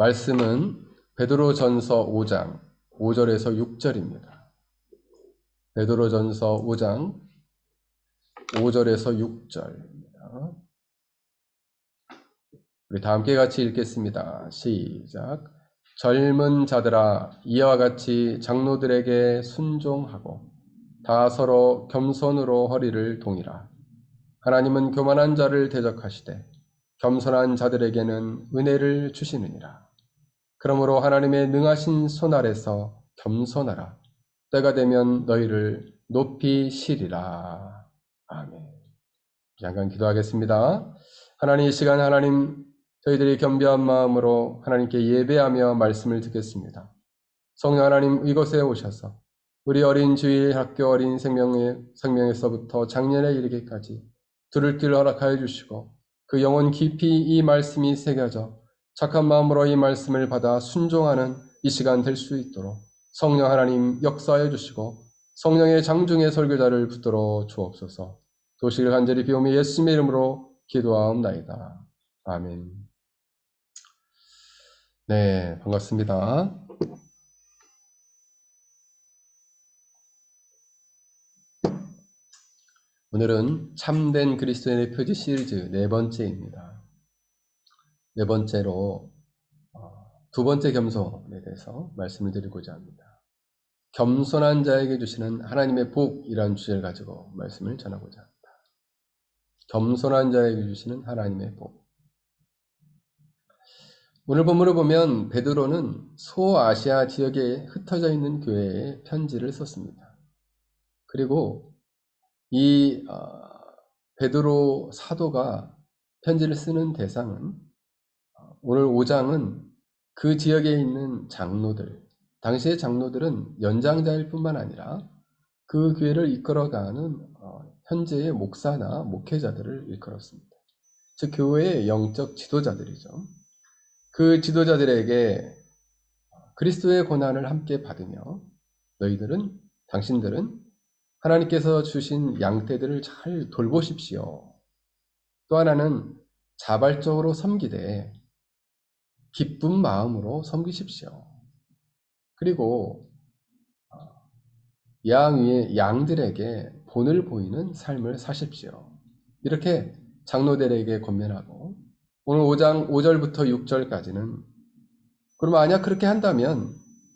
말씀은 베드로전서 5장 5절에서 6절입니다. 베드로전서 5장 5절에서 6절입니다. 우리 다 함께 같이 읽겠습니다. 시작. 젊은 자들아, 이와 같이 장로들에게 순종하고 다 서로 겸손으로 허리를 동이라. 하나님은 교만한 자를 대적하시되 겸손한 자들에게는 은혜를 주시느니라. 그러므로 하나님의 능하신 손 아래서 겸손하라. 때가 되면 너희를 높이시리라. 아멘. 잠깐 기도하겠습니다. 하나님, 이 시간 하나님, 저희들이 겸비한 마음으로 하나님께 예배하며 말씀을 듣겠습니다. 성령 하나님, 이곳에 오셔서 우리 어린 주일 학교 어린 생명에서부터 작년에 이르기까지 들을 길 허락하여 주시고 그 영혼 깊이 이 말씀이 새겨져 착한 마음으로 이 말씀을 받아 순종하는 이 시간 될 수 있도록 성령 하나님 역사하여 주시고 성령의 장중의 설교자를 붙들어 주옵소서. 도시를 간절히 비오며 예수님의 이름으로 기도하옵나이다. 아멘. 네, 반갑습니다. 오늘은 참된 그리스도인의 표지 시리즈 네 번째입니다. 네 번째로 두 번째 겸손에 대해서 말씀을 드리고자 합니다. 겸손한 자에게 주시는 하나님의 복이라는 주제를 가지고 말씀을 전하고자 합니다. 겸손한 자에게 주시는 하나님의 복. 오늘 본문을 보면 베드로는 소아시아 지역에 흩어져 있는 교회에 편지를 썼습니다. 그리고 이 베드로 사도가 편지를 쓰는 대상은 오늘 5장은 그 지역에 있는 장로들, 당시의 장로들은 연장자일 뿐만 아니라 그 교회를 이끌어가는 현재의 목사나 목회자들을 일컬었습니다. 즉 교회의 영적 지도자들이죠. 그 지도자들에게 그리스도의 고난을 함께 받으며 당신들은 하나님께서 주신 양떼들을 잘 돌보십시오. 또 하나는 자발적으로 섬기되 기쁜 마음으로 섬기십시오. 그리고 양들에게 본을 보이는 삶을 사십시오. 이렇게 장로들에게 권면하고 오늘 5장 5절부터 6절까지는 그럼 만약 그렇게 한다면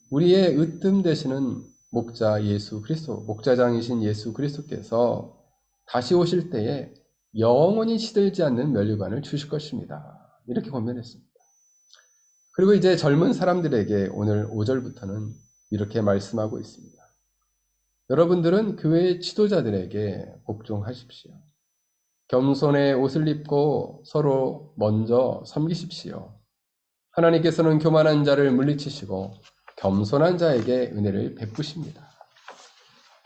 우리의 으뜸 되시는 목자 예수 그리스도, 목자장이신 예수 그리스도께서 다시 오실 때에 영원히 시들지 않는 면류관을 주실 것입니다. 이렇게 권면했습니다. 그리고 이제 젊은 사람들에게 오늘 5절부터는 이렇게 말씀하고 있습니다. 여러분들은 교회의 지도자들에게 복종하십시오. 겸손의 옷을 입고 서로 먼저 섬기십시오. 하나님께서는 교만한 자를 물리치시고 겸손한 자에게 은혜를 베푸십니다.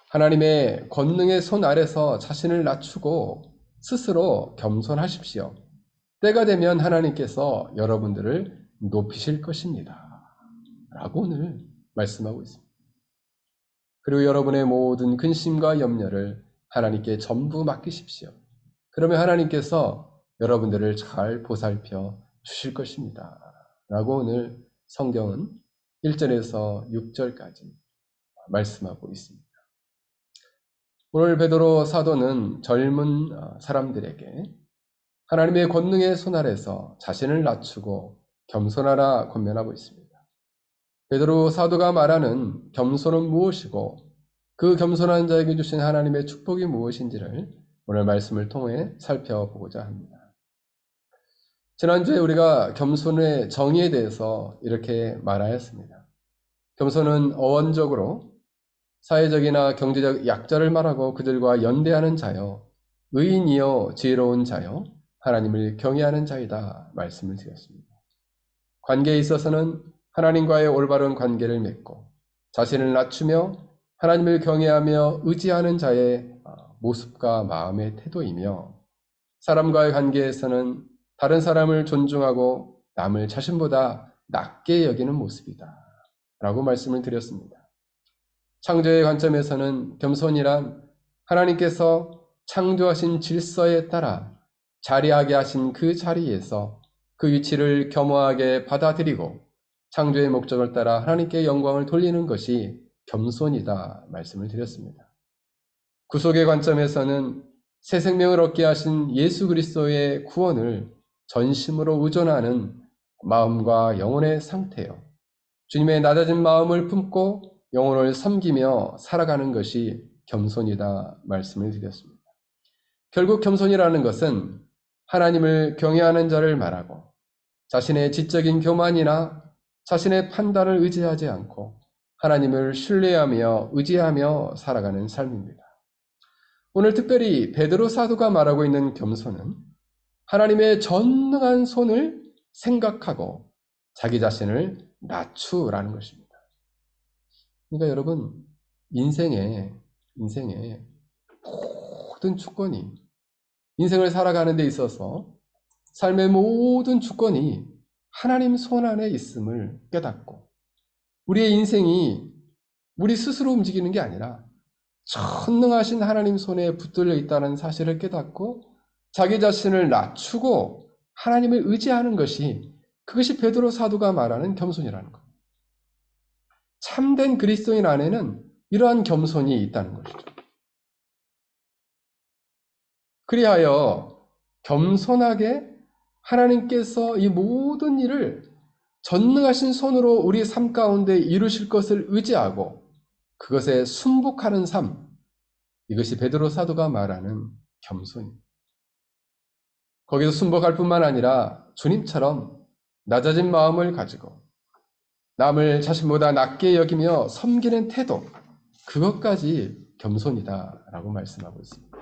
하나님의 권능의 손 아래서 자신을 낮추고 스스로 겸손하십시오. 때가 되면 하나님께서 여러분들을 높이실 것입니다. 라고 오늘 말씀하고 있습니다. 그리고 여러분의 모든 근심과 염려를 하나님께 전부 맡기십시오. 그러면 하나님께서 여러분들을 잘 보살펴 주실 것입니다. 라고 오늘 성경은 1절에서 6절까지 말씀하고 있습니다. 오늘 베드로 사도는 젊은 사람들에게 하나님의 권능의 손 아래서 자신을 낮추고 겸손하라 권면하고 있습니다. 베드로 사도가 말하는 겸손은 무엇이고 그 겸손한 자에게 주신 하나님의 축복이 무엇인지를 오늘 말씀을 통해 살펴보고자 합니다. 지난주에 우리가 겸손의 정의에 대해서 이렇게 말하였습니다. 겸손은 어원적으로 사회적이나 경제적 약자를 말하고 그들과 연대하는 자요, 의인이요 지혜로운 자요, 하나님을 경외하는 자이다 말씀을 드렸습니다. 관계에 있어서는 하나님과의 올바른 관계를 맺고 자신을 낮추며 하나님을 경외하며 의지하는 자의 모습과 마음의 태도이며 사람과의 관계에서는 다른 사람을 존중하고 남을 자신보다 낮게 여기는 모습이다 라고 말씀을 드렸습니다. 창조의 관점에서는 겸손이란 하나님께서 창조하신 질서에 따라 자리하게 하신 그 자리에서 그 위치를 겸허하게 받아들이고 창조의 목적을 따라 하나님께 영광을 돌리는 것이 겸손이다 말씀을 드렸습니다. 구속의 관점에서는 새 생명을 얻게 하신 예수 그리스도의 구원을 전심으로 의존하는 마음과 영혼의 상태요. 주님의 낮아진 마음을 품고 영혼을 섬기며 살아가는 것이 겸손이다 말씀을 드렸습니다. 결국 겸손이라는 것은 하나님을 경외하는 자를 말하고 자신의 지적인 교만이나 자신의 판단을 의지하지 않고 하나님을 신뢰하며 의지하며 살아가는 삶입니다. 오늘 특별히 베드로 사도가 말하고 있는 겸손은 하나님의 전능한 손을 생각하고 자기 자신을 낮추라는 것입니다. 그러니까 여러분, 인생의 모든 주권이, 인생을 살아가는 데 있어서 삶의 모든 주권이 하나님 손 안에 있음을 깨닫고 우리의 인생이 우리 스스로 움직이는 게 아니라 전능하신 하나님 손에 붙들려 있다는 사실을 깨닫고 자기 자신을 낮추고 하나님을 의지하는 것이, 그것이 베드로 사도가 말하는 겸손이라는 것. 참된 그리스도인 안에는 이러한 겸손이 있다는 것이죠. 그리하여 겸손하게 하나님께서 이 모든 일을 전능하신 손으로 우리 삶 가운데 이루실 것을 의지하고 그것에 순복하는 삶, 이것이 베드로 사도가 말하는 겸손입니다. 거기서 순복할 뿐만 아니라 주님처럼 낮아진 마음을 가지고 남을 자신보다 낮게 여기며 섬기는 태도, 그것까지 겸손이다라고 말씀하고 있습니다.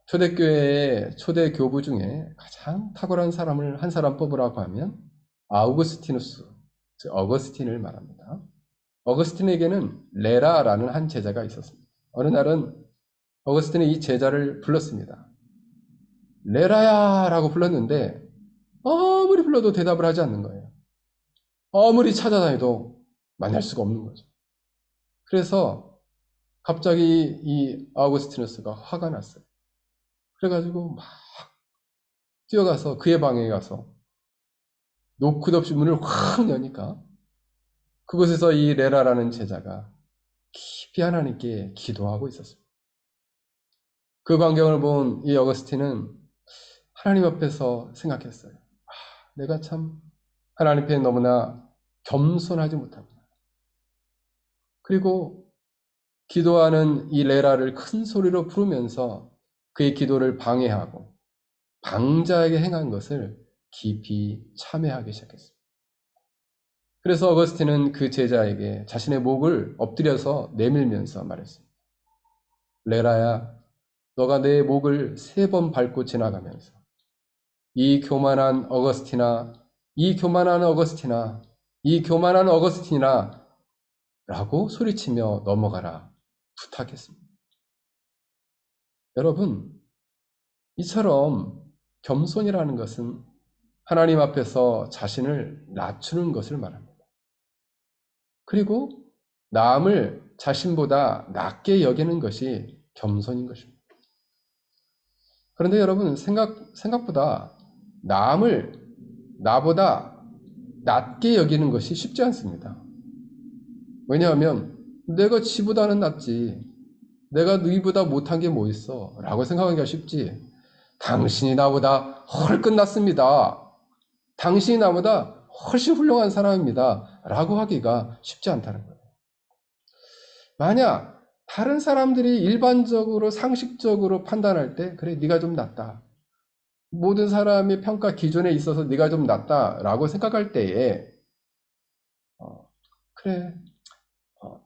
초대교회의 초대 교부 중에 가장 탁월한 사람을 한 사람 뽑으라고 하면 아우구스티누스, 즉 어거스틴을 말합니다. 어거스틴에게는 레라라는 한 제자가 있었습니다. 어느 날은 어거스틴이 이 제자를 불렀습니다. 레라야 라고 불렀는데 아무리 불러도 대답을 하지 않는 거예요. 아무리 찾아다녀도 만날 수가 없는 거죠. 그래서 갑자기 이 아우구스티누스가 화가 났어요. 그래가지고 막 뛰어가서 그의 방에 가서 노크도 없이 문을 확 여니까 그곳에서 이 레라라는 제자가 깊이 하나님께 기도하고 있었습니다. 그 광경을 본 이 어거스틴은 하나님 앞에서 생각했어요. 내가 참 하나님 앞에 너무나 겸손하지 못하구나. 그리고 기도하는 이 레라를 큰 소리로 부르면서 그의 기도를 방해하고 방자하게 행한 것을 깊이 참회하기 시작했습니다. 그래서 어거스틴은 그 제자에게 자신의 목을 엎드려서 내밀면서 말했습니다. 레라야, 너가 내 목을 3번 밟고 지나가면서 이 교만한 어거스티나, 이 교만한 어거스티나, 이 교만한 어거스티나 라고 소리치며 넘어가라 부탁했습니다. 여러분, 이처럼 겸손이라는 것은 하나님 앞에서 자신을 낮추는 것을 말합니다. 그리고 남을 자신보다 낮게 여기는 것이 겸손인 것입니다. 그런데 여러분, 생각보다 남을 나보다 낮게 여기는 것이 쉽지 않습니다. 왜냐하면 내가 지보다는 낫지, 내가 너희보다 못한 게 뭐 있어 라고 생각하기가 쉽지, 당신이 나보다 훨씬 낫습니다, 당신이 나보다 훨씬 훌륭한 사람입니다 라고 하기가 쉽지 않다는 거예요. 만약 다른 사람들이 일반적으로 상식적으로 판단할 때 그래, 네가 좀 낫다, 모든 사람의 평가 기준에 있어서 네가 좀 낫다라고 생각할 때에 그래,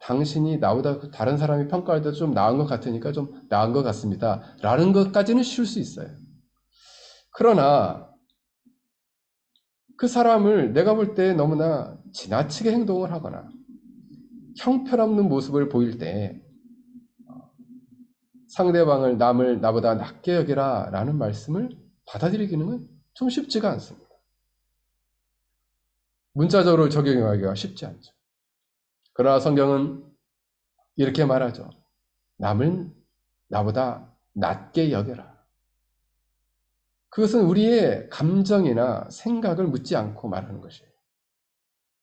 당신이 나보다 다른 사람이 평가할 때 좀 나은 것 같으니까 좀 나은 것 같습니다 라는 것까지는 쉬울 수 있어요. 그러나 그 사람을 내가 볼 때 너무나 지나치게 행동을 하거나 형편없는 모습을 보일 때 상대방을, 남을 나보다 낮게 여기라 라는 말씀을 받아들이기는 좀 쉽지가 않습니다. 문자적으로 적용하기가 쉽지 않죠. 그러나 성경은 이렇게 말하죠. 남을 나보다 낮게 여겨라. 그것은 우리의 감정이나 생각을 묻지 않고 말하는 것이에요.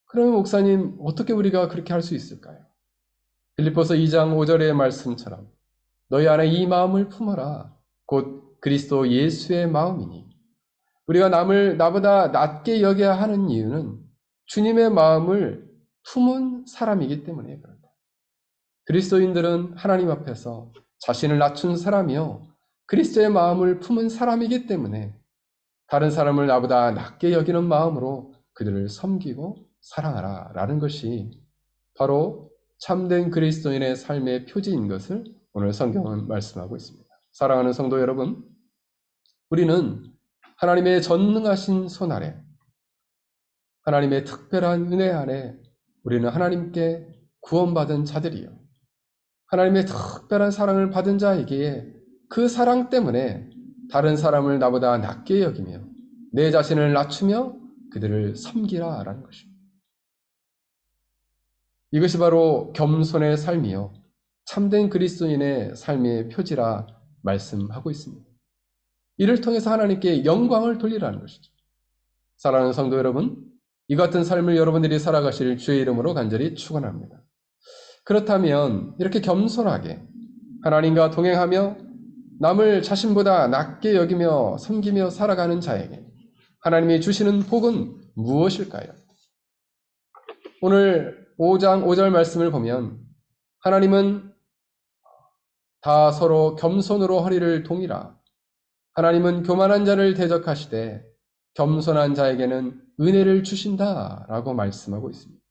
그러면 목사님, 어떻게 우리가 그렇게 할 수 있을까요? 빌립보서 2장 5절의 말씀처럼 너희 안에 이 마음을 품어라. 곧 그리스도 예수의 마음이니. 우리가 남을 나보다 낮게 여겨야 하는 이유는 주님의 마음을 품은 사람이기 때문에 그렇다. 그리스도인들은 하나님 앞에서 자신을 낮춘 사람이요. 그리스도의 마음을 품은 사람이기 때문에 다른 사람을 나보다 낮게 여기는 마음으로 그들을 섬기고 사랑하라 라는 것이 바로 참된 그리스도인의 삶의 표지인 것을 오늘 성경은 말씀하고 있습니다. 사랑하는 성도 여러분, 우리는 하나님의 전능하신 손 아래, 하나님의 특별한 은혜 아래 우리는 하나님께 구원받은 자들이요. 하나님의 특별한 사랑을 받은 자에게 그 사랑 때문에 다른 사람을 나보다 낮게 여기며 내 자신을 낮추며 그들을 섬기라 라는 것입니다. 이것이 바로 겸손의 삶이요. 참된 그리스도인의 삶의 표지라 말씀하고 있습니다. 이를 통해서 하나님께 영광을 돌리라는 것이죠. 사랑하는 성도 여러분, 이 같은 삶을 여러분들이 살아가실 주의 이름으로 간절히 축원합니다. 그렇다면 이렇게 겸손하게 하나님과 동행하며 남을 자신보다 낮게 여기며 섬기며 살아가는 자에게 하나님이 주시는 복은 무엇일까요? 오늘 5장 5절 말씀을 보면 하나님은 다 서로 겸손으로 허리를 동이라. 하나님은 교만한 자를 대적하시되 겸손한 자에게는 은혜를 주신다라고 말씀하고 있습니다.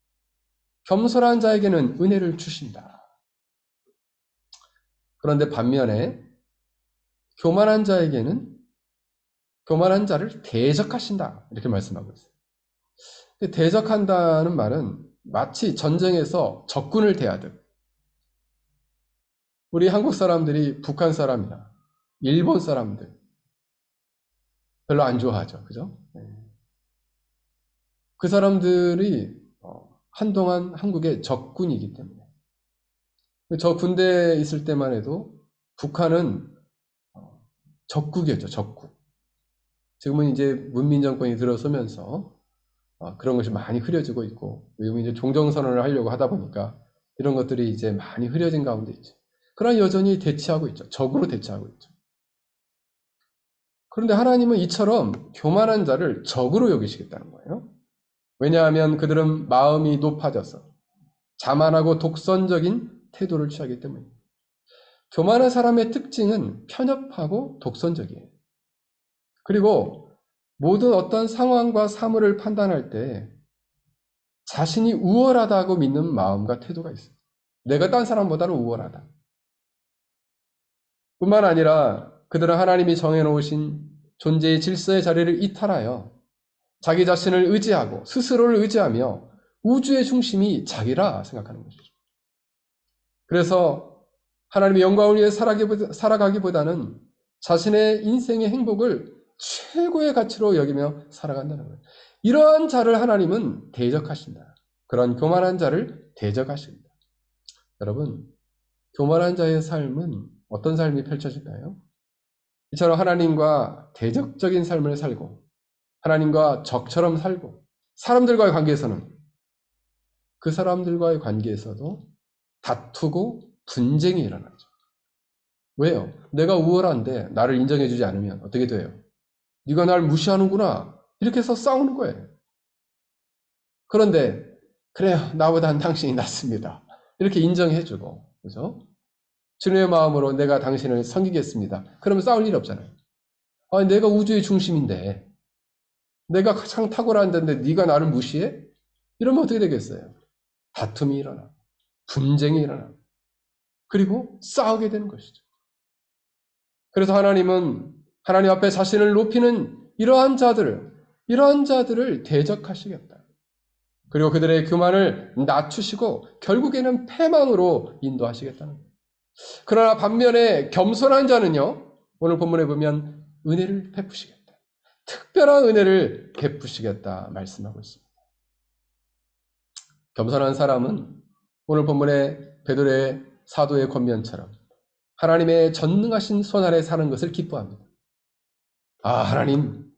겸손한 자에게는 은혜를 주신다. 그런데 반면에 교만한 자에게는 교만한 자를 대적하신다 이렇게 말씀하고 있어요. 대적한다는 말은 마치 전쟁에서 적군을 대하듯 우리 한국 사람들이 북한 사람이나 일본 사람들 별로 안 좋아하죠. 그죠? 그 사람들이 한동안 한국의 적군이기 때문에 저 군대에 있을 때만 해도 북한은 적국이었죠. 적국. 지금은 이제 문민 정권이 들어서면서 그런 것이 많이 흐려지고 있고 요즘 이제 종정선언을 하려고 하다 보니까 이런 것들이 이제 많이 흐려진 가운데 있죠. 그러나 여전히 대치하고 있죠. 적으로 대치하고 있죠. 그런데 하나님은 이처럼 교만한 자를 적으로 여기시겠다는 거예요. 왜냐하면 그들은 마음이 높아져서 자만하고 독선적인 태도를 취하기 때문입니다. 교만한 사람의 특징은 편협하고 독선적이에요. 그리고 모든 어떤 상황과 사물을 판단할 때 자신이 우월하다고 믿는 마음과 태도가 있어요. 내가 딴 사람보다는 우월하다. 뿐만 아니라 그들은 하나님이 정해놓으신 존재의 질서의 자리를 이탈하여 자기 자신을 의지하고 스스로를 의지하며 우주의 중심이 자기라 생각하는 것이죠. 그래서 하나님의 영광을 위해 살아가기보다는 자신의 인생의 행복을 최고의 가치로 여기며 살아간다는 거예요. 이러한 자를 하나님은 대적하신다. 그런 교만한 자를 대적하십니다. 여러분, 교만한 자의 삶은 어떤 삶이 펼쳐질까요? 이처럼 하나님과 대적적인 삶을 살고 하나님과 적처럼 살고 사람들과의 관계에서는 그 사람들과의 관계에서도 다투고 분쟁이 일어나죠. 왜요? 내가 우월한데 나를 인정해주지 않으면 어떻게 돼요? 네가 날 무시하는구나 이렇게 해서 싸우는 거예요. 그런데 그래요. 나보다는 당신이 낫습니다. 이렇게 인정해주고 그죠? 주님의 마음으로 내가 당신을 섬기겠습니다. 그러면 싸울 일 없잖아요. 아니, 내가 우주의 중심인데 내가 가장 탁월한 데인데 네가 나를 무시해? 이러면 어떻게 되겠어요? 다툼이 일어나 분쟁이 일어나 그리고 싸우게 되는 것이죠. 그래서 하나님은 하나님 앞에 자신을 높이는 이러한 자들을 대적하시겠다. 그리고 그들의 교만을 낮추시고 결국에는 패망으로 인도하시겠다는 거예요. 그러나 반면에 겸손한 자는요, 오늘 본문에 보면 은혜를 베푸시겠다. 특별한 은혜를 베푸시겠다 말씀하고 있습니다. 겸손한 사람은 오늘 본문의 베드로의 사도의 권면처럼 하나님의 전능하신 손 아래 사는 것을 기뻐합니다. 아, 하나님,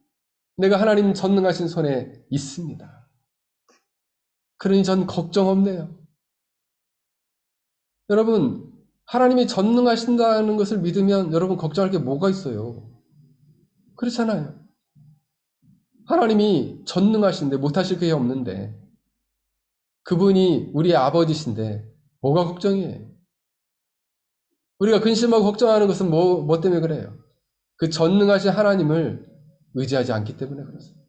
내가 하나님 전능하신 손에 있습니다. 그러니 전 걱정 없네요. 여러분, 하나님이 전능하신다는 것을 믿으면 여러분 걱정할 게 뭐가 있어요? 그렇잖아요. 하나님이 전능하신데 못하실 게 없는데 그분이 우리의 아버지신데 뭐가 걱정이에요? 우리가 근심하고 걱정하는 것은 뭐 때문에 그래요? 그 전능하신 하나님을 의지하지 않기 때문에 그렇습니다.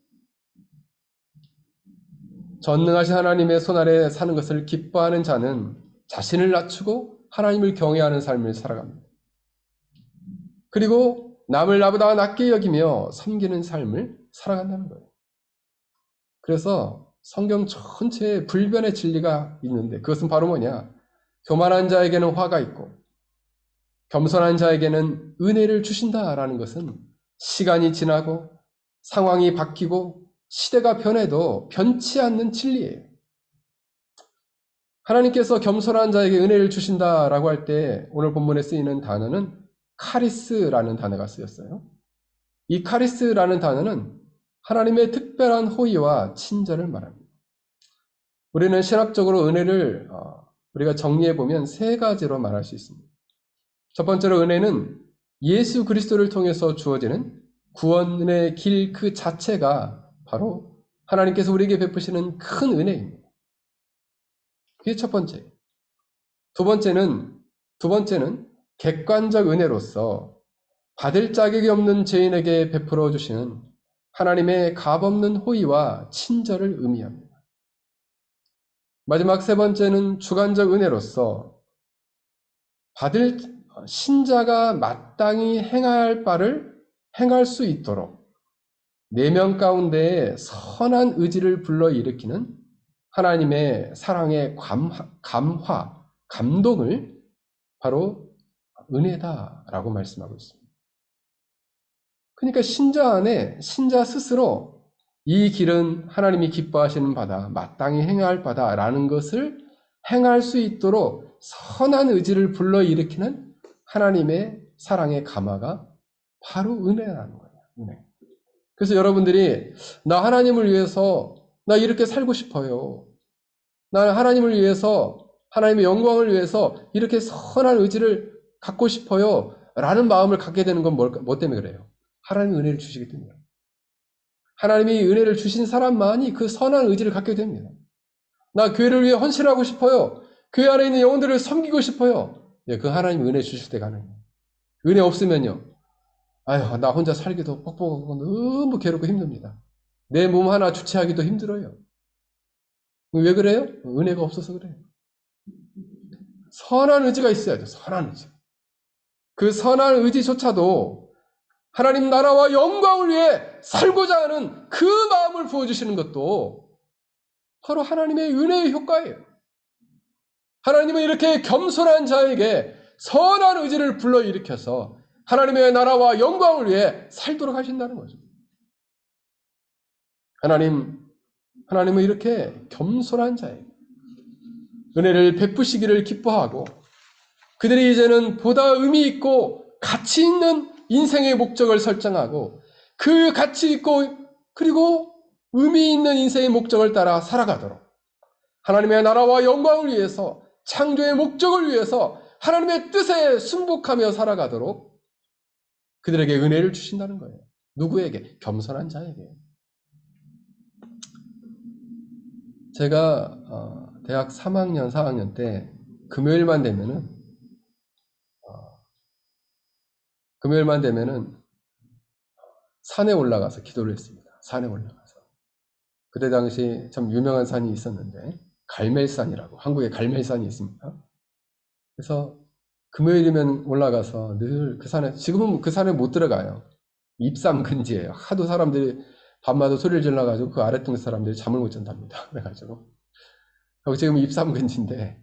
전능하신 하나님의 손 아래 사는 것을 기뻐하는 자는 자신을 낮추고 하나님을 경외하는 삶을 살아갑니다. 그리고 남을 나보다 낮게 여기며 섬기는 삶을 살아간다는 거예요. 그래서 성경 전체에 불변의 진리가 있는데 그것은 바로 뭐냐? 교만한 자에게는 화가 있고 겸손한 자에게는 은혜를 주신다라는 것은 시간이 지나고 상황이 바뀌고 시대가 변해도 변치 않는 진리예요. 하나님께서 겸손한 자에게 은혜를 주신다라고 할 때 오늘 본문에 쓰이는 단어는 카리스라는 단어가 쓰였어요. 이 카리스라는 단어는 하나님의 특별한 호의와 친절을 말합니다. 우리는 신학적으로 은혜를 우리가 정리해 보면 세 가지로 말할 수 있습니다. 첫 번째로 은혜는 예수 그리스도를 통해서 주어지는 구원의 길 그 자체가 바로 하나님께서 우리에게 베푸시는 큰 은혜입니다. 그게 첫 번째. 두 번째는 객관적 은혜로서 받을 자격이 없는 죄인에게 베풀어 주시는 하나님의 값없는 호의와 친절을 의미합니다. 마지막 세 번째는 주관적 은혜로서 받을 신자가 마땅히 행해야 할 바를 행할 수 있도록 내면 가운데에 선한 의지를 불러일으키는 하나님의 사랑의 감화, 감동을 바로 은혜다라고 말씀하고 있습니다. 그러니까 신자 안에 신자 스스로 이 길은 하나님이 기뻐하시는 바다, 마땅히 행해야 할 바다라는 것을 행할 수 있도록 선한 의지를 불러일으키는 하나님의 사랑의 감화가 바로 은혜라는 거예요. 은혜. 그래서 여러분들이 나 하나님을 위해서 나 이렇게 살고 싶어요. 나는 하나님을 위해서 하나님의 영광을 위해서 이렇게 선한 의지를 갖고 싶어요. 라는 마음을 갖게 되는 건 뭐 때문에 그래요? 하나님이 은혜를 주시기 때문에. 하나님이 은혜를 주신 사람만이 그 선한 의지를 갖게 됩니다. 나 교회를 위해 헌신하고 싶어요. 교회 안에 있는 영혼들을 섬기고 싶어요. 예, 그 하나님 은혜 주실 때 가능해요. 은혜 없으면요. 아유, 나 혼자 살기도 뻑뻑하고 너무 괴롭고 힘듭니다. 내 몸 하나 주체하기도 힘들어요. 왜 그래요? 은혜가 없어서 그래요. 선한 의지가 있어야죠. 선한 의지. 그 선한 의지조차도 하나님 나라와 영광을 위해 살고자 하는 그 마음을 부어주시는 것도 바로 하나님의 은혜의 효과예요. 하나님은 이렇게 겸손한 자에게 선한 의지를 불러일으켜서 하나님의 나라와 영광을 위해 살도록 하신다는 거죠. 하나님은 이렇게 겸손한 자에게 은혜를 베푸시기를 기뻐하고 그들이 이제는 보다 의미 있고 가치 있는 인생의 목적을 설정하고 그 가치 있고 그리고 의미 있는 인생의 목적을 따라 살아가도록 하나님의 나라와 영광을 위해서 창조의 목적을 위해서 하나님의 뜻에 순복하며 살아가도록 그들에게 은혜를 주신다는 거예요. 누구에게? 겸손한 자에게. 제가 대학 3학년, 4학년 때 금요일만 되면은 산에 올라가서 기도를 했습니다. 산에 올라가서. 그때 당시 참 유명한 산이 있었는데 갈멜산이라고 한국에 갈멜산이 있습니다. 그래서 금요일이면 올라가서 늘 그 산에 지금은 그 산에 못 들어가요. 입삼금지예요. 하도 사람들이 밤마다 소리를 질러가지고 그 아랫동네 사람들이 잠을 못 잔답니다. 그래가지고 거기 지금 입삼금지인데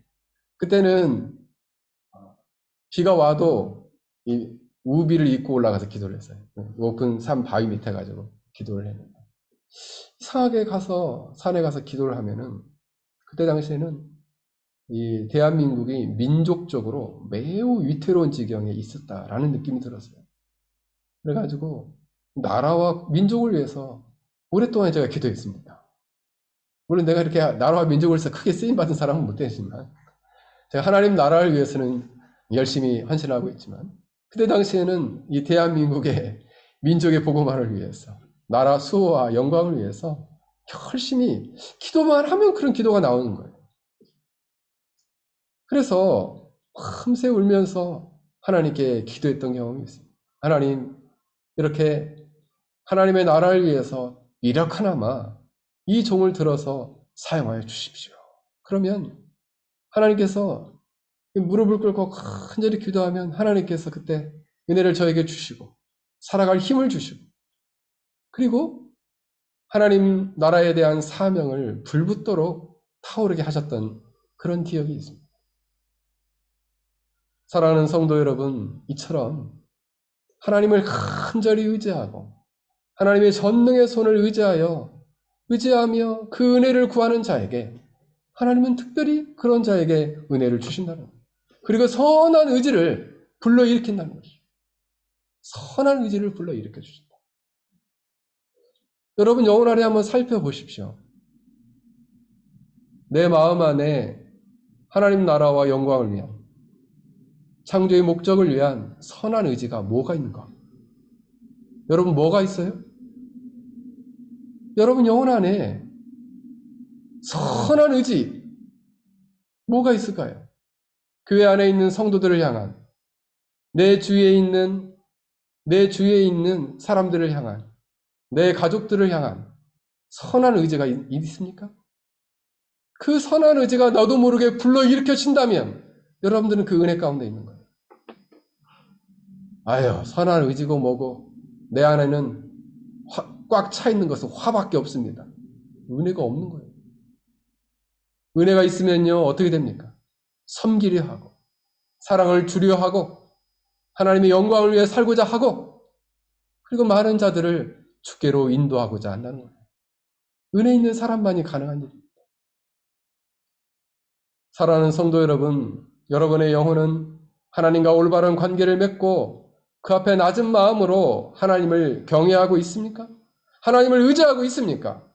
그때는 비가 와도 이 우비를 입고 올라가서 기도를 했어요. 높은 산 바위 밑에 가지고 기도를 했는데 이상하게 가서 산에 가서 기도를 하면은 그때 당시에는 이 대한민국이 민족적으로 매우 위태로운 지경에 있었다라는 느낌이 들었어요. 그래가지고 나라와 민족을 위해서 오랫동안 제가 기도했습니다. 물론 내가 이렇게 나라와 민족을 위해서 크게 쓰임받은 사람은 못 되지만, 제가 하나님 나라를 위해서는 열심히 헌신하고 있지만, 그때 당시에는 이 대한민국의 민족의 복음화를 위해서, 나라 수호와 영광을 위해서 열심히 기도만 하면 그런 기도가 나오는 거예요. 그래서 밤새 울면서 하나님께 기도했던 경험이 있습니다. 하나님, 이렇게 하나님의 나라를 위해서 이력 하나마 이 종을 들어서 사용하여 주십시오. 그러면 하나님께서 무릎을 꿇고 간절히 기도하면 하나님께서 그때 은혜를 저에게 주시고 살아갈 힘을 주시고, 그리고 하나님 나라에 대한 사명을 불붙도록 타오르게 하셨던 그런 기억이 있습니다. 사랑하는 성도 여러분, 이처럼 하나님을 간절히 의지하고 하나님의 전능의 손을 의지하며 그 은혜를 구하는 자에게 하나님은 특별히 그런 자에게 은혜를 주신다는 거예요. 그리고 선한 의지를 불러일으킨다는 것이죠. 선한 의지를 불러일으켜 주신다. 여러분 영혼 안에 한번 살펴보십시오. 내 마음 안에 하나님 나라와 영광을 위한, 창조의 목적을 위한 선한 의지가 뭐가 있는가? 여러분 뭐가 있어요? 여러분 영혼 안에 선한 의지 뭐가 있을까요? 교회 안에 있는 성도들을 향한, 내 주위에 있는 사람들을 향한, 내 가족들을 향한 선한 의지가 있습니까? 그 선한 의지가 나도 모르게 불러일으켜진다면 여러분들은 그 은혜 가운데 있는 거예요. 아유, 선한 의지고 뭐고 내 안에는 꽉 차 있는 것은 화밖에 없습니다. 은혜가 없는 거예요. 은혜가 있으면요 어떻게 됩니까? 섬기려 하고 사랑을 주려 하고 하나님의 영광을 위해 살고자 하고, 그리고 많은 자들을 주께로 인도하고자 한다는 거예요. 은혜 있는 사람만이 가능한 일입니다. 사랑하는 성도 여러분, 여러분의 영혼은 하나님과 올바른 관계를 맺고 그 앞에 낮은 마음으로 하나님을 경외하고 있습니까? 하나님을 의지하고 있습니까?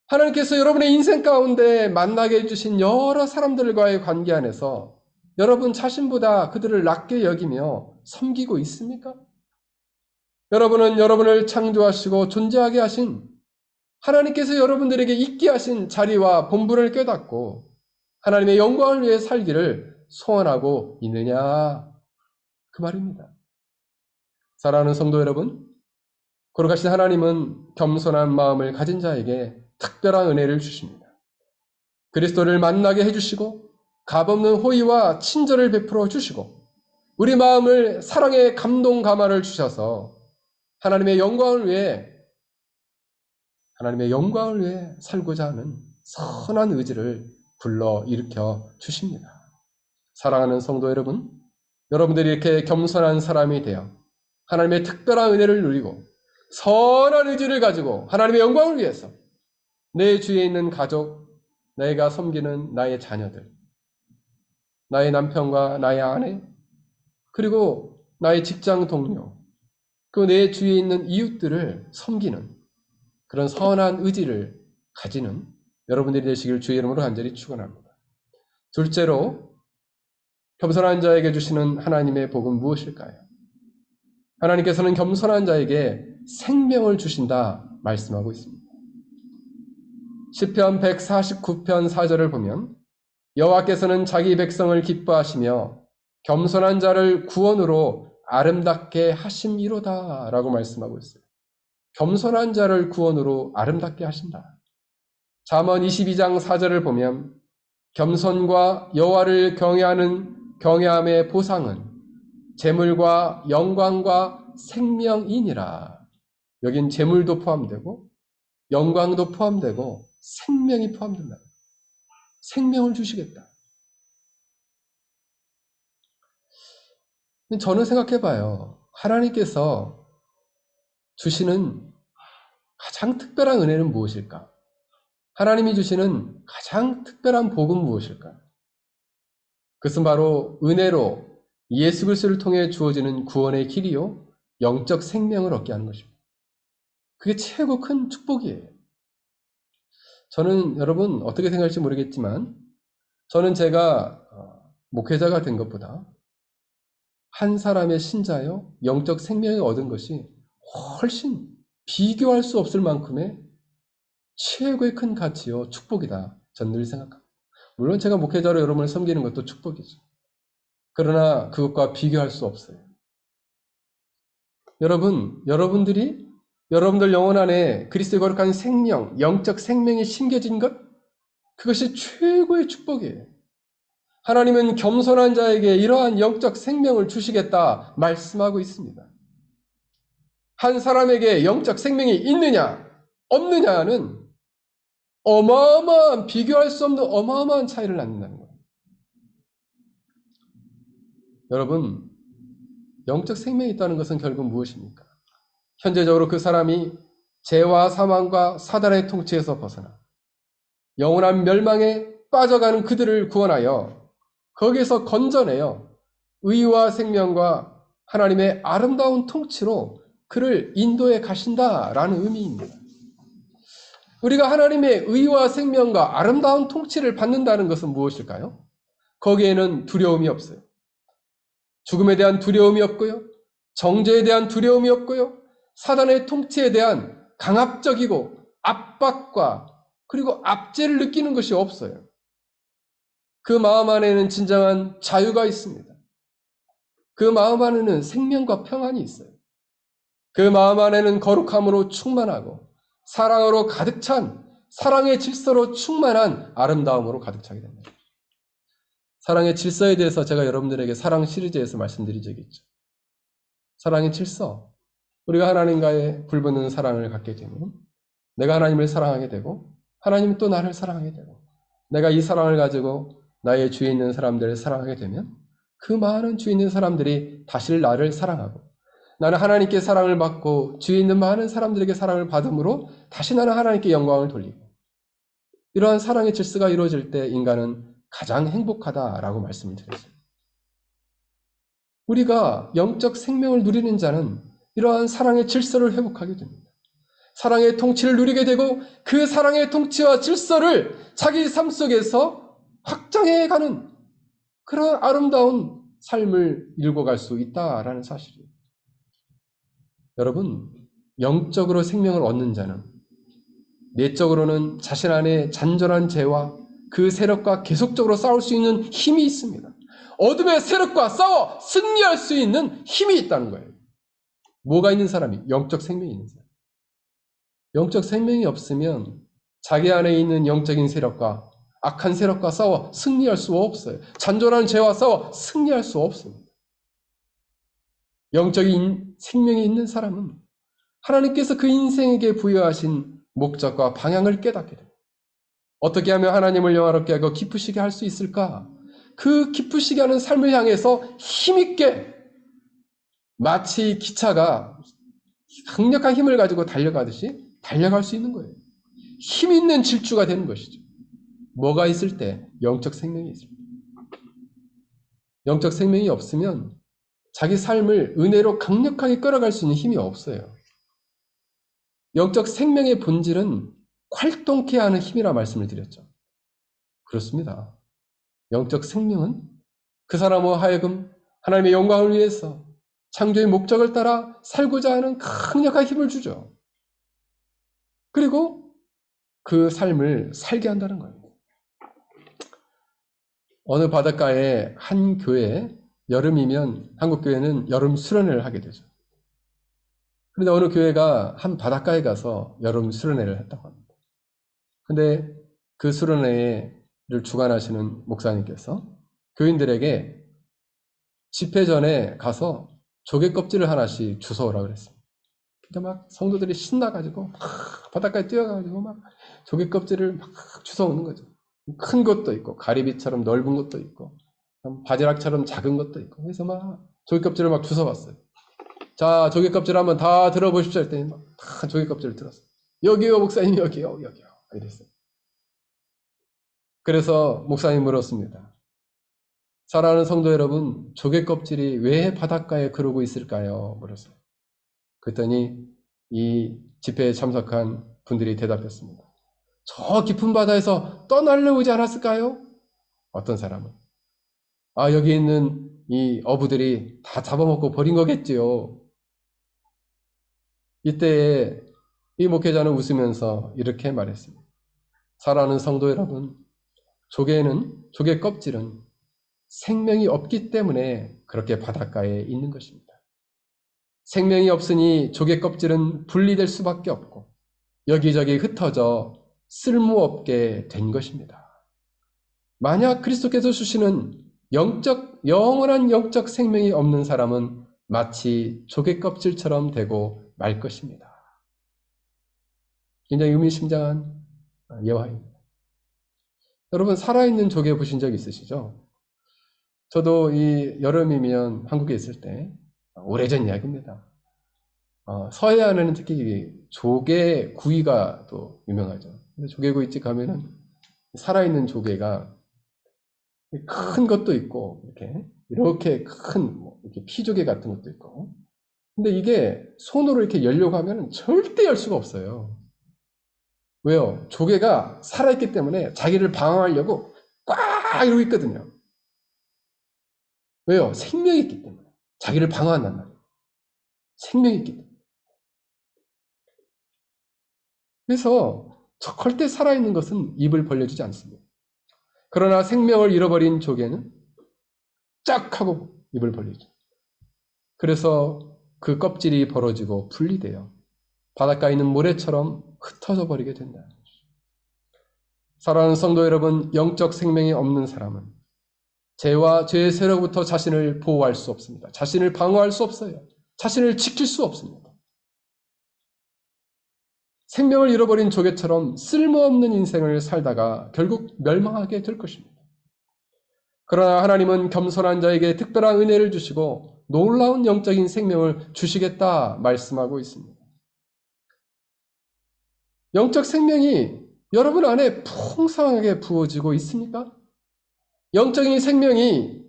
하나님께서 여러분의 인생 가운데 만나게 해주신 여러 사람들과의 관계 안에서 여러분 자신보다 그들을 낮게 여기며 섬기고 있습니까? 여러분은 여러분을 창조하시고 존재하게 하신 하나님께서 여러분들에게 있게 하신 자리와 본분을 깨닫고 하나님의 영광을 위해 살기를 소원하고 있느냐? 그 말입니다. 사랑하는 성도 여러분, 거룩하신 하나님은 겸손한 마음을 가진 자에게 특별한 은혜를 주십니다. 그리스도를 만나게 해주시고 값없는 호의와 친절을 베풀어 주시고 우리 마음을 사랑의 감동 감화를 주셔서 하나님의 영광을 위해 살고자 하는 선한 의지를 불러 일으켜 주십니다. 사랑하는 성도 여러분, 여러분들이 이렇게 겸손한 사람이 되어 하나님의 특별한 은혜를 누리고 선한 의지를 가지고 하나님의 영광을 위해서 내 주위에 있는 가족, 내가 섬기는 나의 자녀들, 나의 남편과 나의 아내, 그리고 나의 직장 동료, 그 내 주위에 있는 이웃들을 섬기는 그런 선한 의지를 가지는 여러분들이 되시길 주의 이름으로 간절히 축원합니다. 둘째로, 겸손한 자에게 주시는 하나님의 복은 무엇일까요? 하나님께서는 겸손한 자에게 생명을 주신다 말씀하고 있습니다. 시편 149편 4절을 보면 여호와께서는 자기 백성을 기뻐하시며 겸손한 자를 구원으로 아름답게 하심이로다 라고 말씀하고 있어요. 겸손한 자를 구원으로 아름답게 하신다. 잠언 22장 4절을 보면 겸손과 여호와를 경외함의 보상은 재물과 영광과 생명이니라. 여긴 재물도 포함되고 영광도 포함되고 생명이 포함된다. 생명을 주시겠다. 저는 생각해봐요. 하나님께서 주시는 가장 특별한 은혜는 무엇일까? 하나님이 주시는 가장 특별한 복은 무엇일까? 그것은 바로 은혜로 예수 그리스도를 통해 주어지는 구원의 길이요 영적 생명을 얻게 하는 것입니다. 그게 최고 큰 축복이에요. 저는 여러분 어떻게 생각할지 모르겠지만 저는 제가 목회자가 된 것보다 한 사람의 신자여 영적 생명을 얻은 것이 훨씬 비교할 수 없을 만큼의 최고의 큰 가치요 축복이다. 저는 늘 생각합니다. 물론 제가 목회자로 여러분을 섬기는 것도 축복이죠. 그러나 그것과 비교할 수 없어요. 여러분들이 여러분들 영혼 안에 그리스도의 거룩한 생명, 영적 생명이 심겨진 것, 그것이 최고의 축복이에요. 하나님은 겸손한 자에게 이러한 영적 생명을 주시겠다 말씀하고 있습니다. 한 사람에게 영적 생명이 있느냐, 없느냐는 어마어마한, 비교할 수 없는 어마어마한 차이를 낳는다는 거예요. 여러분, 영적 생명이 있다는 것은 결국 무엇입니까? 현재적으로 그 사람이 죄와 사망과 사단의 통치에서 벗어나 영원한 멸망에 빠져가는 그들을 구원하여 거기에서 건져내어 의와 생명과 하나님의 아름다운 통치로 그를 인도해 가신다라는 의미입니다. 우리가 하나님의 의와 생명과 아름다운 통치를 받는다는 것은 무엇일까요? 거기에는 두려움이 없어요. 죽음에 대한 두려움이 없고요. 정죄에 대한 두려움이 없고요. 사단의 통치에 대한 강압적이고 압박과 그리고 압제를 느끼는 것이 없어요. 그 마음 안에는 진정한 자유가 있습니다. 그 마음 안에는 생명과 평안이 있어요. 그 마음 안에는 거룩함으로 충만하고 사랑으로 가득 찬 사랑의 질서로 충만한 아름다움으로 가득 차게 됩니다. 사랑의 질서에 대해서 제가 여러분들에게 사랑 시리즈에서 말씀드린 적이 있죠. 사랑의 질서. 우리가 하나님과의 불붙는 사랑을 갖게 되면 내가 하나님을 사랑하게 되고 하나님은 또 나를 사랑하게 되고 내가 이 사랑을 가지고 나의 주위에 있는 사람들을 사랑하게 되면 그 많은 주위에 있는 사람들이 다시 나를 사랑하고 나는 하나님께 사랑을 받고 주위에 있는 많은 사람들에게 사랑을 받음으로 다시 나는 하나님께 영광을 돌리고 이러한 사랑의 질서가 이루어질 때 인간은 가장 행복하다라고 말씀을 드렸습니다. 우리가 영적 생명을 누리는 자는 이러한 사랑의 질서를 회복하게 됩니다. 사랑의 통치를 누리게 되고 그 사랑의 통치와 질서를 자기 삶 속에서 확장해가는 그런 아름다운 삶을 읽어갈 수 있다라는 사실이에요. 여러분, 영적으로 생명을 얻는 자는 내적으로는 자신 안에 잔존한 죄와 그 세력과 계속적으로 싸울 수 있는 힘이 있습니다. 어둠의 세력과 싸워 승리할 수 있는 힘이 있다는 거예요. 뭐가 있는 사람이? 영적 생명이 있는 사람. 영적 생명이 없으면 자기 안에 있는 영적인 세력과 악한 세력과 싸워 승리할 수 없어요. 잔존한 죄와 싸워 승리할 수 없습니다. 영적인 생명이 있는 사람은 하나님께서 그 인생에게 부여하신 목적과 방향을 깨닫게 됩니다. 어떻게 하면 하나님을 영화롭게 하고 기쁘시게 할 수 있을까? 그 기쁘시게 하는 삶을 향해서 힘있게 마치 기차가 강력한 힘을 가지고 달려가듯이 달려갈 수 있는 거예요. 힘 있는 질주가 되는 것이죠. 뭐가 있을 때? 영적 생명이 있을 때. 영적 생명이 없으면 자기 삶을 은혜로 강력하게 끌어갈 수 있는 힘이 없어요. 영적 생명의 본질은 활동케 하는 힘이라 말씀을 드렸죠. 그렇습니다. 영적 생명은 그 사람과 하여금 하나님의 영광을 위해서 창조의 목적을 따라 살고자 하는 강력한 힘을 주죠. 그리고 그 삶을 살게 한다는 거예요. 어느 바닷가에 한 교회에 여름이면 한국 교회는 여름 수련회를 하게 되죠. 그런데 어느 교회가 한 바닷가에 가서 여름 수련회를 했다고 합니다. 근데 그 수련회를 주관하시는 목사님께서 교인들에게 집회 전에 가서 조개 껍질을 하나씩 주워오라고 그랬습니다. 그러니까 막 성도들이 신나가지고 막 바닷가에 뛰어가지고 막 조개 껍질을 막 주워오는 거죠. 큰 것도 있고 가리비처럼 넓은 것도 있고 바지락처럼 작은 것도 있고 그래서 막 조개 껍질을 막 주워왔어요. 자, 조개 껍질 한번 다 들어보십시오 할 때 다 조개 껍질을 들었어요. 여기요 목사님 여기요 이랬어요. 그래서 목사님 물었습니다. 사랑하는 성도 여러분, 조개 껍질이 왜 바닷가에 그러고 있을까요? 물었어요. 그랬더니 이 집회에 참석한 분들이 대답했습니다. 저 깊은 바다에서 떠나려오지 않았을까요? 어떤 사람은 여기 있는 이 어부들이 다 잡아먹고 버린 거겠지요. 이때에 이 목회자는 웃으면서 이렇게 말했습니다. 사랑하는 성도 여러분, 조개 껍질은 생명이 없기 때문에 그렇게 바닷가에 있는 것입니다. 생명이 없으니 조개 껍질은 분리될 수밖에 없고 여기저기 흩어져 쓸모없게 된 것입니다. 만약 그리스도께서 주시는 영원한 영적 생명이 없는 사람은 마치 조개 껍질처럼 되고 말 것입니다. 굉장히 의미심장한 예화입니다. 여러분, 살아있는 조개 보신 적 있으시죠? 저도 이 여름이면 한국에 있을 때, 오래전 이야기입니다. 서해안에는 특히 조개 구이가 또 유명하죠. 근데 조개구이집 가면은 살아있는 조개가 큰 것도 있고, 이렇게 큰, 이렇게 피조개 같은 것도 있고. 근데 이게 손으로 이렇게 열려고 하면 절대 열 수가 없어요. 왜요? 조개가 살아있기 때문에 자기를 방어하려고 꽉 이러고 있거든요. 왜요? 생명이 있기 때문에. 자기를 방어한단 말이에요. 생명이 있기 때문에. 그래서 절대 살아있는 것은 입을 벌려주지 않습니다. 그러나 생명을 잃어버린 조개는 짝 하고 입을 벌리죠. 그래서 그 껍질이 벌어지고 분리돼요. 바닷가에 있는 모래처럼 흩어져 버리게 된다. 사랑하는 성도 여러분, 영적 생명이 없는 사람은 죄와 죄의 세로부터 자신을 보호할 수 없습니다. 자신을 방어할 수 없어요. 자신을 지킬 수 없습니다. 생명을 잃어버린 조개처럼 쓸모없는 인생을 살다가 결국 멸망하게 될 것입니다. 그러나 하나님은 겸손한 자에게 특별한 은혜를 주시고 놀라운 영적인 생명을 주시겠다 말씀하고 있습니다. 영적 생명이 여러분 안에 풍성하게 부어지고 있습니까? 영적인 생명이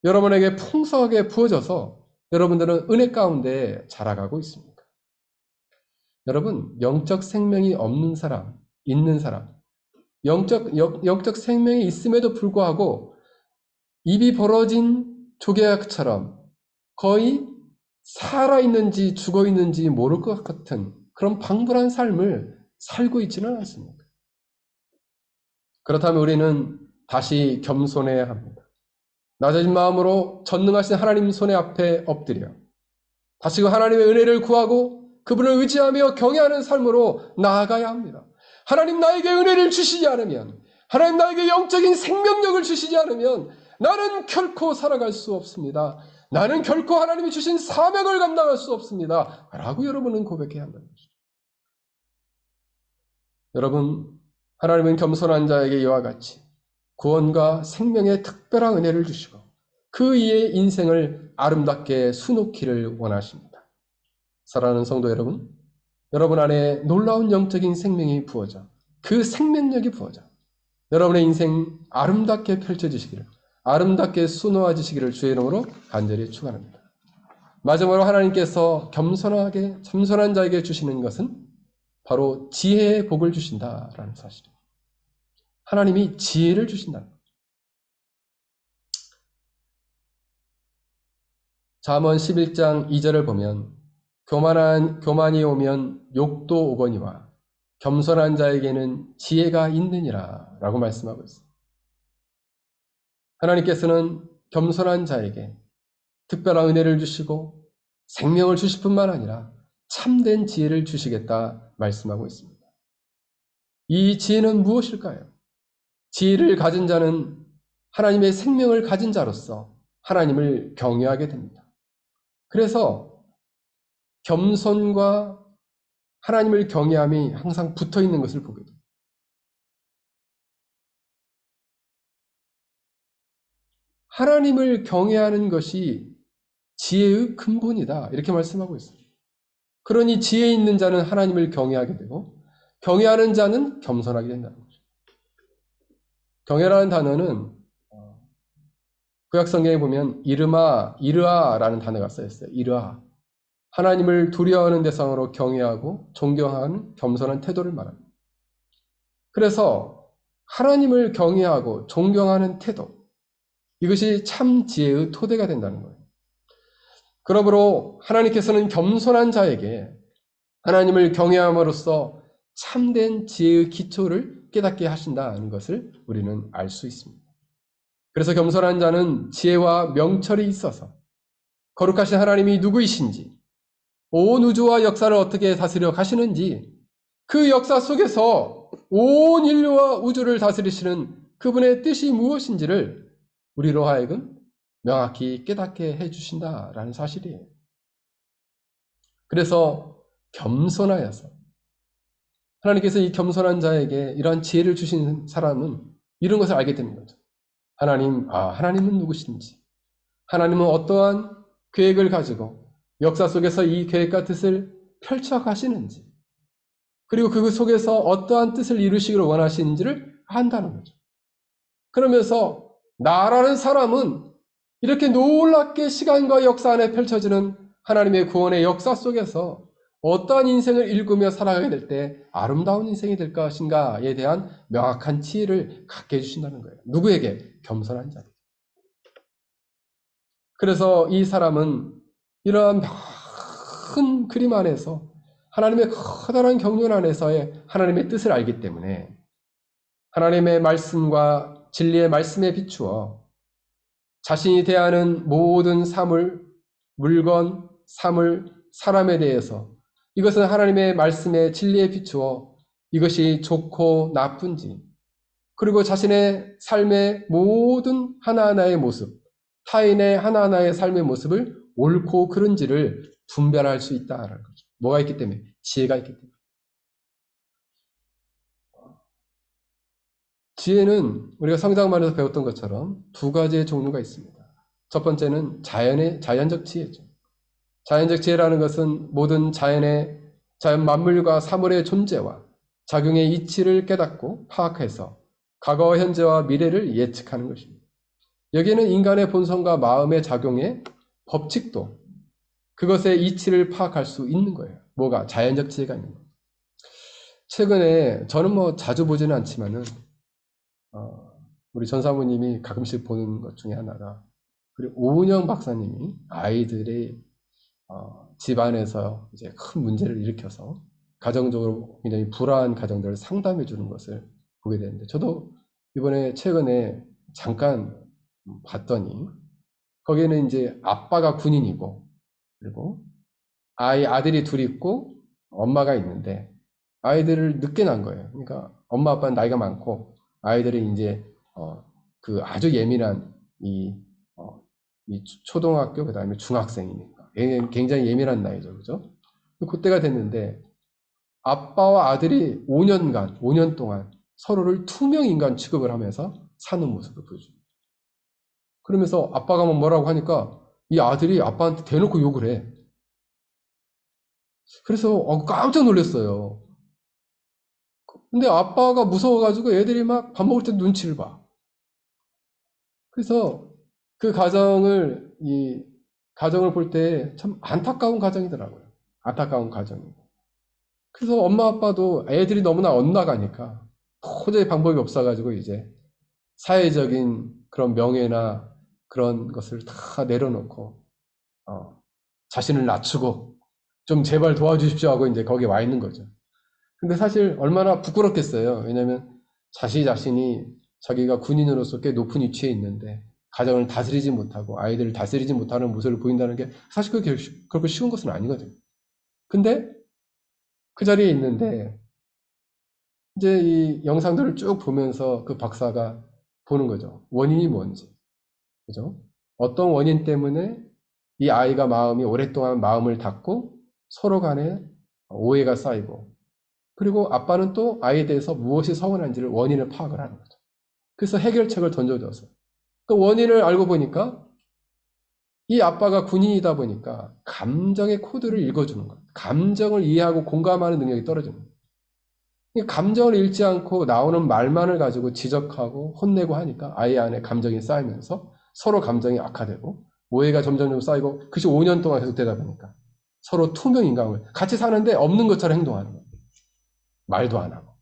여러분에게 풍성하게 부어져서 여러분들은 은혜 가운데 자라가고 있습니까? 여러분, 영적 생명이 없는 사람, 있는 사람, 영적 생명이 있음에도 불구하고 입이 벌어진 조개처럼 거의 살아있는지 죽어있는지 모를 것 같은 그런 방불한 삶을 살고 있지는 않습니다. 그렇다면 우리는 다시 겸손해야 합니다. 낮아진 마음으로 전능하신 하나님 손에 앞에 엎드려 다시 그 하나님의 은혜를 구하고 그분을 의지하며 경외하는 삶으로 나아가야 합니다. 하나님 나에게 은혜를 주시지 않으면, 하나님 나에게 영적인 생명력을 주시지 않으면 나는 결코 살아갈 수 없습니다. 나는 결코 하나님이 주신 사명을 감당할 수 없습니다. 라고 여러분은 고백해야 한다는 것이죠. 여러분, 하나님은 겸손한 자에게 이와 같이 구원과 생명의 특별한 은혜를 주시고 그 이의 인생을 아름답게 수놓기를 원하십니다. 사랑하는 성도 여러분, 여러분 안에 놀라운 영적인 생명이 부어져 그 생명력이 부어져 여러분의 인생 아름답게 펼쳐지시기를, 아름답게 수놓아지시기를 주의 이름으로 간절히 축원합니다. 마지막으로 하나님께서 겸손한 자에게 주시는 것은 바로 지혜의 복을 주신다라는 사실입니다. 하나님이 지혜를 주신다. 잠언 11장 2절을 보면 교만이 오면 욕도 오거니와 겸손한 자에게는 지혜가 있느니라 라고 말씀하고 있습니다. 하나님께서는 겸손한 자에게 특별한 은혜를 주시고 생명을 주실 뿐만 아니라 참된 지혜를 주시겠다 말씀하고 있습니다. 이 지혜는 무엇일까요? 지혜를 가진 자는 하나님의 생명을 가진 자로서 하나님을 경외하게 됩니다. 그래서 겸손과 하나님을 경외함이 항상 붙어 있는 것을 보게 됩니다. 하나님을 경외하는 것이 지혜의 근본이다. 이렇게 말씀하고 있습니다. 그러니 지혜 있는 자는 하나님을 경외하게 되고 경외하는 자는 겸손하게 된다는 거죠. 경외라는 단어는 구약 성경에 보면 이르아라는 단어가 쓰여 있어요. 이르아. 하나님을 두려워하는 대상으로 경외하고 존경하는 겸손한 태도를 말합니다. 그래서 하나님을 경외하고 존경하는 태도, 이것이 참 지혜의 토대가 된다는 거예요. 그러므로 하나님께서는 겸손한 자에게 하나님을 경외함으로써 참된 지혜의 기초를 깨닫게 하신다는 것을 우리는 알 수 있습니다. 그래서 겸손한 자는 지혜와 명철이 있어서 거룩하신 하나님이 누구이신지, 온 우주와 역사를 어떻게 다스려 가시는지, 그 역사 속에서 온 인류와 우주를 다스리시는 그분의 뜻이 무엇인지를 우리로 하여금 명확히 깨닫게 해주신다라는 사실이에요. 그래서 겸손하여서 하나님께서 이 겸손한 자에게 이러한 지혜를 주신 사람은 이런 것을 알게 되는 거죠. 하나님은 누구신지, 하나님은 어떠한 계획을 가지고 역사 속에서 이 계획과 뜻을 펼쳐 가시는지, 그리고 그 속에서 어떠한 뜻을 이루시기를 원하시는지를 안다는 거죠. 그러면서 나라는 사람은 이렇게 놀랍게 시간과 역사 안에 펼쳐지는 하나님의 구원의 역사 속에서 어떠한 인생을 일구며 살아가게 될 때 아름다운 인생이 될 것인가에 대한 명확한 지혜를 갖게 해주신다는 거예요. 누구에게? 겸손한 자에게. 그래서 이 사람은 이러한 큰 그림 안에서 하나님의 커다란 경륜 안에서의 하나님의 뜻을 알기 때문에 하나님의 말씀과 진리의 말씀에 비추어 자신이 대하는 모든 사물, 물건, 사물, 사람에 대해서 이것은 하나님의 말씀의 진리에 비추어 이것이 좋고 나쁜지, 그리고 자신의 삶의 모든 하나하나의 모습, 타인의 하나하나의 삶의 모습을 옳고 그른지를 분별할 수 있다는 거죠. 뭐가 있기 때문에? 지혜가 있기 때문에. 지혜는 우리가 성장반에서 배웠던 것처럼 두 가지의 종류가 있습니다. 첫 번째는 자연적 지혜죠. 자연적 지혜라는 것은 모든 자연 만물과 사물의 존재와 작용의 이치를 깨닫고 파악해서 과거, 현재와 미래를 예측하는 것입니다. 여기에는 인간의 본성과 마음의 작용의 법칙도 그것의 이치를 파악할 수 있는 거예요. 뭐가? 자연적 지혜가 있는 거예요. 최근에 저는 자주 보지는 않지만은 우리 전사모님이 가끔씩 보는 것 중에 하나가, 그리고 오은영 박사님이 아이들의 집안에서 이제 큰 문제를 일으켜서 가정적으로 굉장히 불안한 가정들을 상담해 주는 것을 보게 되는데, 저도 이번에 최근에 잠깐 봤더니 거기에는 이제 아빠가 군인이고, 그리고 아들이 둘이 있고 엄마가 있는데 아이들을 늦게 낳은 거예요. 그러니까 엄마 아빠는 나이가 많고 아이들이 이제 그 아주 예민한 이 초등학교 그다음에 중학생이니까 굉장히 예민한 나이죠, 그죠? 그때가 됐는데 아빠와 아들이 5년 동안 서로를 투명 인간 취급을 하면서 사는 모습을 보여줍니다. 그러면서 아빠가 뭐라고 하니까 이 아들이 아빠한테 대놓고 욕을 해. 그래서 깜짝 놀랐어요. 근데 아빠가 무서워가지고 애들이 막 밥 먹을 때 눈치를 봐. 그래서 그 가정을 볼 때 참 안타까운 가정이더라고요. 안타까운 가정이. 그래서 엄마 아빠도 애들이 너무나 엇나가니까 도저히 방법이 없어가지고 이제 사회적인 그런 명예나 그런 것을 다 내려놓고 자신을 낮추고 좀 제발 도와주십시오 하고 이제 거기에 와 있는 거죠. 근데 사실 얼마나 부끄럽겠어요. 왜냐하면 자신이 자기가 군인으로서 꽤 높은 위치에 있는데 가정을 다스리지 못하고 아이들을 다스리지 못하는 모습을 보인다는 게 사실 그렇게 쉬운 것은 아니거든요. 근데 그 자리에 있는데 이제 이 영상들을 쭉 보면서 그 박사가 보는 거죠. 원인이 뭔지. 그죠? 어떤 원인 때문에 이 아이가 오랫동안 마음을 닫고 서로 간에 오해가 쌓이고, 그리고 아빠는 또 아이에 대해서 무엇이 서운한지를 원인을 파악을 하는 거죠. 그래서 해결책을 던져줘서 그 원인을 알고 보니까 이 아빠가 군인이다 보니까 감정의 코드를 읽어주는 거예요. 감정을 이해하고 공감하는 능력이 떨어지는 거예요. 감정을 읽지 않고 나오는 말만을 가지고 지적하고 혼내고 하니까 아이 안에 감정이 쌓이면서 서로 감정이 악화되고 오해가 점점 쌓이고 그것이 5년 동안 계속되다 보니까 서로 투명인간을 같이 사는데 없는 것처럼 행동하는 거예요. 말도 안 하고.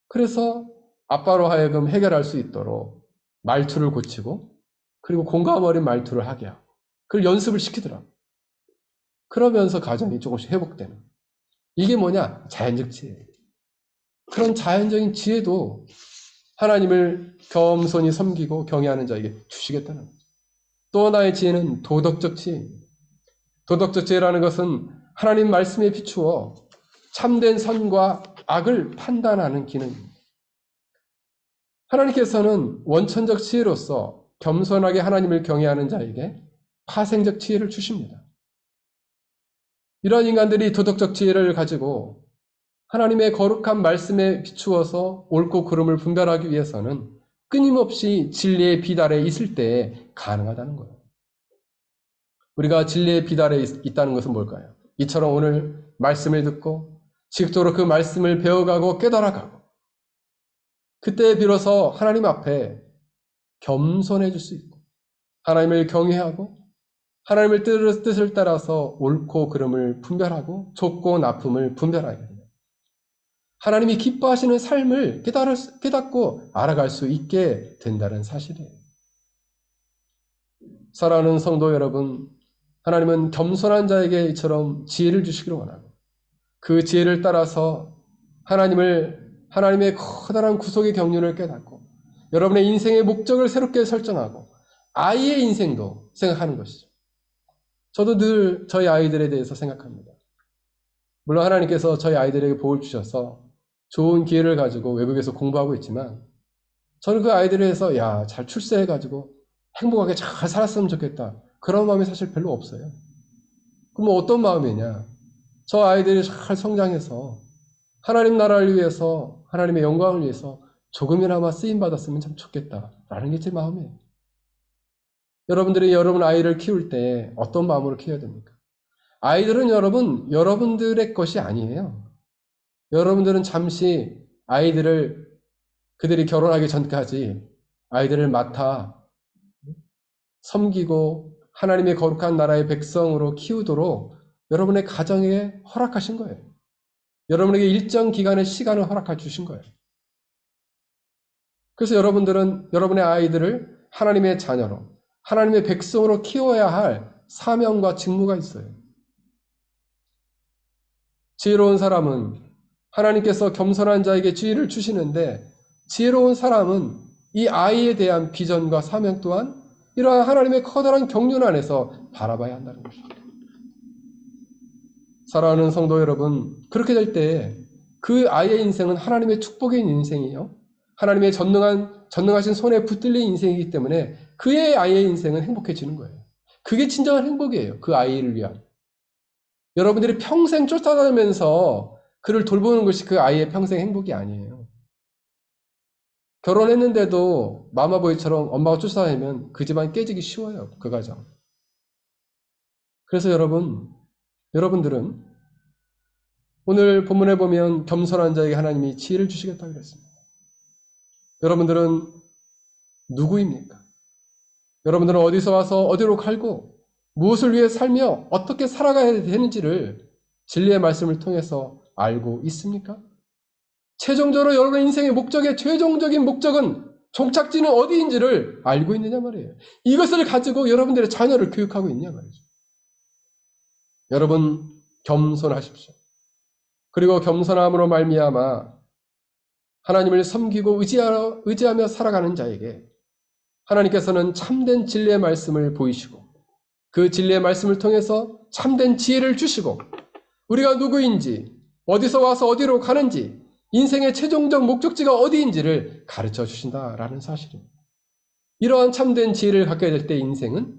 그래서 아빠로 하여금 해결할 수 있도록 말투를 고치고 그리고 공감 어린 말투를 하게 하고 그걸 연습을 시키더라고요. 그러면서 가정이 조금씩 회복되는. 이게 뭐냐? 자연적 지혜예요. 그런 자연적인 지혜도 하나님을 겸손히 섬기고 경외하는 자에게 주시겠다는 거죠. 또 하나의 지혜는 도덕적 지혜입니다. 도덕적 지혜라는 것은 하나님 말씀에 비추어 참된 선과 악을 판단하는 기능입니다. 하나님께서는 원천적 지혜로서 겸손하게 하나님을 경외하는 자에게 파생적 지혜를 주십니다. 이러한 인간들이 도덕적 지혜를 가지고 하나님의 거룩한 말씀에 비추어서 옳고 그름을 분별하기 위해서는 끊임없이 진리의 비달에 있을 때에 가능하다는 거예요. 우리가 진리의 비달에 있다는 것은 뭘까요? 이처럼 오늘 말씀을 듣고 지속적으로 그 말씀을 배워가고 깨달아가고 그때 비로소 하나님 앞에 겸손해질 수 있고 하나님을 경외하고 하나님의 뜻을 따라서 옳고 그름을 분별하고 좋고 나쁨을 분별하게 됩니다. 하나님이 기뻐하시는 삶을 깨닫고 알아갈 수 있게 된다는 사실이에요. 사랑하는 성도 여러분, 하나님은 겸손한 자에게 이처럼 지혜를 주시기를 원하고 그 지혜를 따라서 하나님의 커다란 구속의 경륜을 깨닫고 여러분의 인생의 목적을 새롭게 설정하고 아이의 인생도 생각하는 것이죠. 저도 늘 저희 아이들에 대해서 생각합니다. 물론 하나님께서 저희 아이들에게 복을 주셔서 좋은 기회를 가지고 외국에서 공부하고 있지만 저는 그 아이들을 해서 잘 출세해가지고 행복하게 잘 살았으면 좋겠다. 그런 마음이 사실 별로 없어요. 그럼 어떤 마음이냐? 저 아이들이 잘 성장해서 하나님 나라를 위해서 하나님의 영광을 위해서 조금이나마 쓰임받았으면 참 좋겠다라는 게 제 마음이에요. 여러분들이 여러분 아이를 키울 때 어떤 마음으로 키워야 됩니까? 아이들은 여러분들의 것이 아니에요. 여러분들은 잠시 그들이 결혼하기 전까지 아이들을 맡아 섬기고 하나님의 거룩한 나라의 백성으로 키우도록 여러분의 가정에 허락하신 거예요. 여러분에게 일정 기간의 시간을 허락해 주신 거예요. 그래서 여러분들은 여러분의 아이들을 하나님의 자녀로, 하나님의 백성으로 키워야 할 사명과 직무가 있어요. 지혜로운 사람은 하나님께서 겸손한 자에게 지혜를 주시는데 지혜로운 사람은 이 아이에 대한 비전과 사명 또한 이러한 하나님의 커다란 경륜 안에서 바라봐야 한다는 것입니다. 사랑하는 성도 여러분, 그렇게 될 때 그 아이의 인생은 하나님의 축복의 인생이에요. 하나님의 전능하신 손에 붙들린 인생이기 때문에 그의 아이의 인생은 행복해지는 거예요. 그게 진정한 행복이에요. 그 아이를 위한. 여러분들이 평생 쫓아다니면서 그를 돌보는 것이 그 아이의 평생 행복이 아니에요. 결혼했는데도 마마보이처럼 엄마가 쫓아다니면 그 집안 깨지기 쉬워요. 그 가정. 그래서 여러분들은 오늘 본문에 보면 겸손한 자에게 하나님이 지혜를 주시겠다고 그랬습니다. 여러분들은 누구입니까? 여러분들은 어디서 와서 어디로 갈고 무엇을 위해 살며 어떻게 살아가야 되는지를 진리의 말씀을 통해서 알고 있습니까? 최종적으로 여러분의 인생의 최종적인 목적은 종착지는 어디인지를 알고 있느냐 말이에요. 이것을 가지고 여러분들의 자녀를 교육하고 있냐 말이죠. 여러분 겸손하십시오. 그리고 겸손함으로 말미암아 하나님을 섬기고 의지하며 살아가는 자에게 하나님께서는 참된 진리의 말씀을 보이시고 그 진리의 말씀을 통해서 참된 지혜를 주시고 우리가 누구인지 어디서 와서 어디로 가는지 인생의 최종적 목적지가 어디인지를 가르쳐 주신다라는 사실입니다. 이러한 참된 지혜를 갖게 될 때 인생은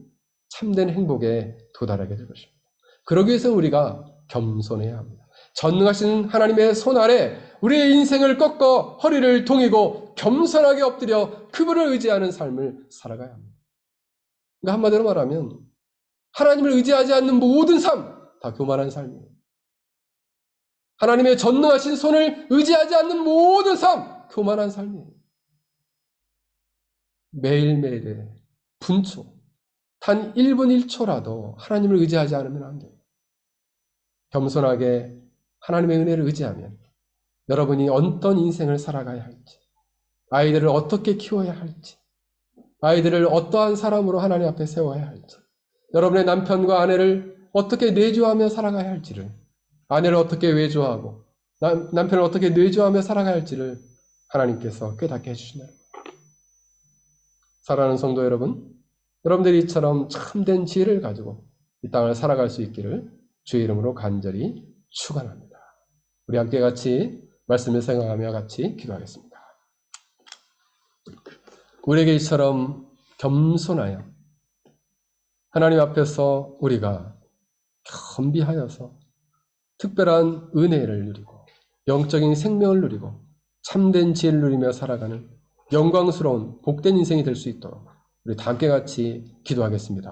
참된 행복에 도달하게 될 것입니다. 그러기 위해서 우리가 겸손해야 합니다. 전능하신 하나님의 손 아래 우리의 인생을 꺾어 허리를 동이고 겸손하게 엎드려 그분을 의지하는 삶을 살아가야 합니다. 그러니까 한마디로 말하면 하나님을 의지하지 않는 모든 삶 다 교만한 삶이에요. 하나님의 전능하신 손을 의지하지 않는 모든 삶 교만한 삶이에요. 매일매일의 분초 단 1분 1초라도 하나님을 의지하지 않으면 안 돼요. 겸손하게 하나님의 은혜를 의지하면 여러분이 어떤 인생을 살아가야 할지, 아이들을 어떻게 키워야 할지, 아이들을 어떠한 사람으로 하나님 앞에 세워야 할지, 여러분의 남편과 아내를 어떻게 내조하며 살아가야 할지를, 아내를 어떻게 외조하고 남편을 어떻게 내조하며 살아가야 할지를 하나님께서 깨닫게 해주시나요? 사랑하는 성도 여러분, 여러분들이 이처럼 참된 지혜를 가지고 이 땅을 살아갈 수 있기를 주의 이름으로 간절히 축원합니다. 우리 함께 같이 말씀을 생각하며 같이 기도하겠습니다. 우리에게 이처럼 겸손하여 하나님 앞에서 우리가 겸비하여서 특별한 은혜를 누리고 영적인 생명을 누리고 참된 지혜를 누리며 살아가는 영광스러운 복된 인생이 될 수 있도록 우리 다 함께 같이 기도하겠습니다.